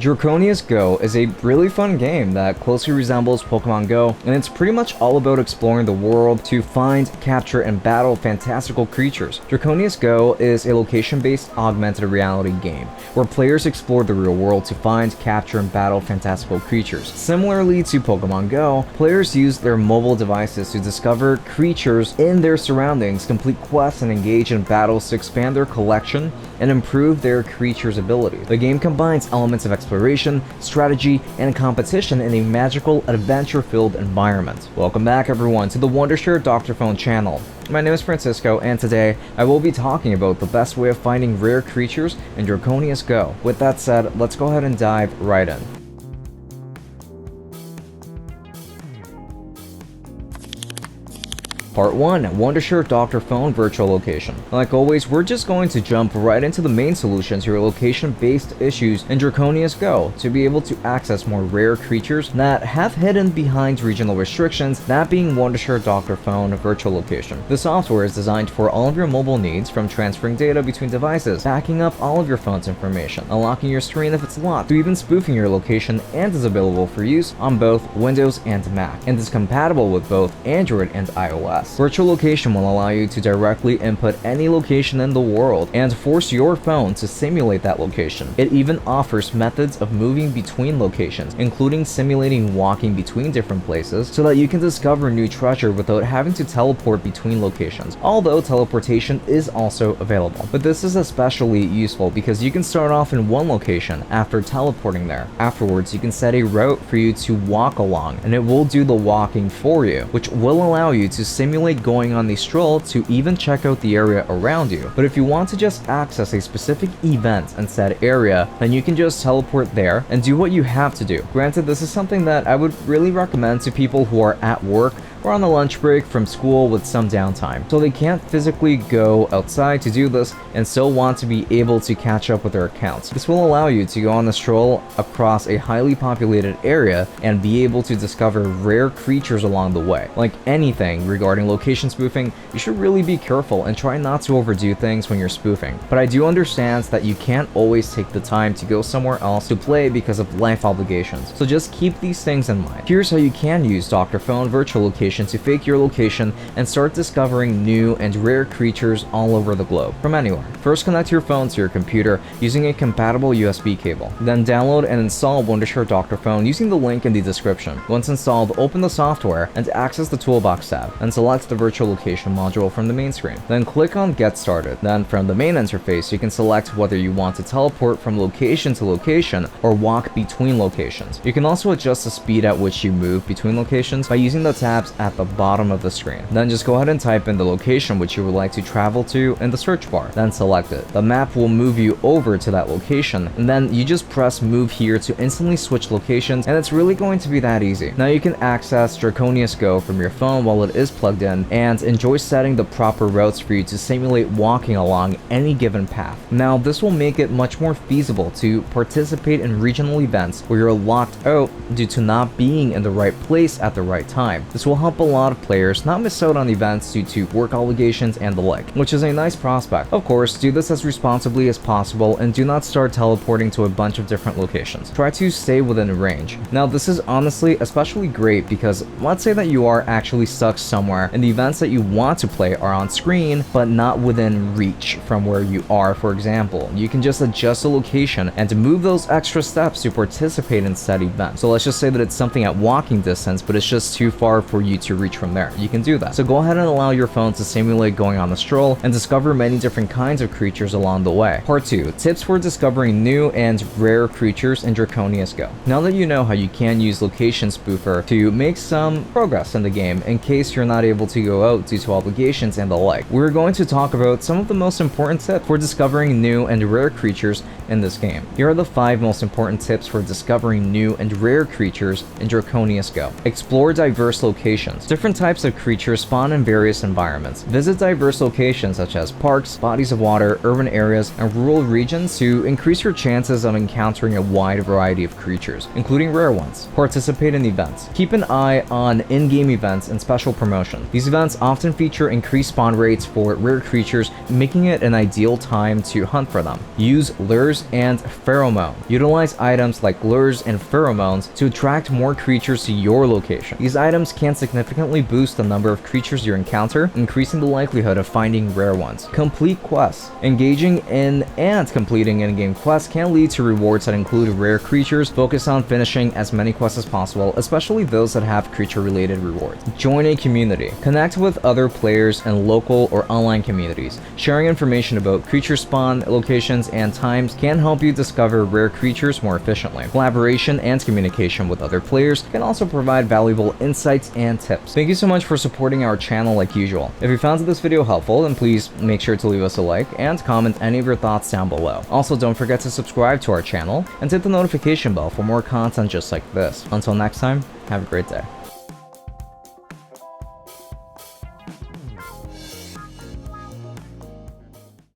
Draconius Go is a really fun game that closely resembles Pokemon Go, and it's pretty much all about exploring the world to find, capture, and battle fantastical creatures. Draconius Go is a location-based augmented reality game, where players explore the real world to find, capture, and battle fantastical creatures. Similarly to Pokemon Go, players use their mobile devices to discover creatures in their surroundings, complete quests, and engage in battles to expand their collection and improve their creatures' abilities. The game combines elements of exploration, strategy, and competition in a magical, adventure-filled environment. Welcome back everyone to the Wondershare Dr.Fone channel. My name is Francisco, and today I will be talking about the best way of finding rare creatures in Draconius Go. With that said, let's go ahead and dive right in. Part 1. Wondershare Dr.Fone Virtual Location. Like always, we're just going to jump right into the main solution to your location-based issues in Draconius Go to be able to access more rare creatures that have hidden behind regional restrictions, that being Wondershare Dr.Fone Virtual Location. The software is designed for all of your mobile needs, from transferring data between devices, backing up all of your phone's information, unlocking your screen if it's locked, to even spoofing your location, and is available for use on both Windows and Mac, and is compatible with both Android and iOS. Virtual location will allow you to directly input any location in the world and force your phone to simulate that location. It even offers methods of moving between locations, including simulating walking between different places so that you can discover new treasure without having to teleport between locations, although teleportation is also available. But this is especially useful because you can start off in one location after teleporting there. Afterwards, you can set a route for you to walk along, and it will do the walking for you, which will allow you to simulate going on the stroll to even check out the area around you. But if you want to just access a specific event in said area, then you can just teleport there and do what you have to do. Granted, this is something that I would really recommend to people who are at work or on a lunch break from school with some downtime, so they can't physically go outside to do this and still want to be able to catch up with their accounts. This will allow you to go on a stroll across a highly populated area and be able to discover rare creatures along the way. Like anything regarding location spoofing, you should really be careful and try not to overdo things when you're spoofing. But I do understand that you can't always take the time to go somewhere else to play because of life obligations, so just keep these things in mind. Here's how you can use Dr.Fone Virtual Location to fake your location and start discovering new and rare creatures all over the globe from anywhere. First, connect your phone to your computer using a compatible USB cable. Then download and install Wondershare Dr.Fone using the link in the description. Once installed, open the software and access the Toolbox tab, and select the virtual location module from the main screen. Then click on Get Started. Then from the main interface, you can select whether you want to teleport from location to location or walk between locations. You can also adjust the speed at which you move between locations by using the tabs at the bottom of the screen. Then just go ahead and type in the location which you would like to travel to in the search bar. Then select it. The map will move you over to that location, and then you just press move here to instantly switch locations, and it's really going to be that easy. Now you can access Draconius Go from your phone while it is plugged in and enjoy setting the proper routes for you to simulate walking along any given path. Now this will make it much more feasible to participate in regional events where you're locked out due to not being in the right place at the right time. This will help a lot of players not miss out on events due to work obligations and the like, which is a nice prospect. Of course, do this as responsibly as possible and do not start teleporting to a bunch of different locations. Try to stay within range. Now this is honestly especially great because let's say that you are actually stuck somewhere and the events that you want to play are on screen but not within reach from where you are. For example, you can just adjust the location and move those extra steps to participate in said event. So let's just say that it's something at walking distance but it's just too far for you to reach from there. You can do that. So go ahead and allow your phone to simulate going on a stroll and discover many different kinds of creatures along the way. Part 2. Tips for discovering new and rare creatures in Draconius Go. Now that you know how you can use Location Spoofer to make some progress in the game in case you're not able to go out due to obligations and the like, we're going to talk about some of the most important tips for discovering new and rare creatures in this game. Here are the 5 most important tips for discovering new and rare creatures in Draconius Go. Explore diverse locations locations. Different types of creatures spawn in various environments. Visit diverse locations such as parks, bodies of water, urban areas, and rural regions to increase your chances of encountering a wide variety of creatures, including rare ones. Participate in events. Keep an eye on in-game events and special promotions. These events often feature increased spawn rates for rare creatures, making it an ideal time to hunt for them. Use lures and pheromone. Utilize items like lures and pheromones to attract more creatures to your location. These items can significantly boost the number of creatures you encounter, increasing the likelihood of finding rare ones. Complete quests. Engaging in and completing in-game quests can lead to rewards that include rare creatures. Focus on finishing as many quests as possible, especially those that have creature-related rewards. Join a community. Connect with other players in local or online communities. Sharing information about creature spawn locations and times can help you discover rare creatures more efficiently. Collaboration and communication with other players can also provide valuable insights and tips. Thank you so much for supporting our channel like usual. If you found this video helpful, then please make sure to leave us a like and comment any of your thoughts down below. Also, don't forget to subscribe to our channel and hit the notification bell for more content just like this. Until next time, have a great day.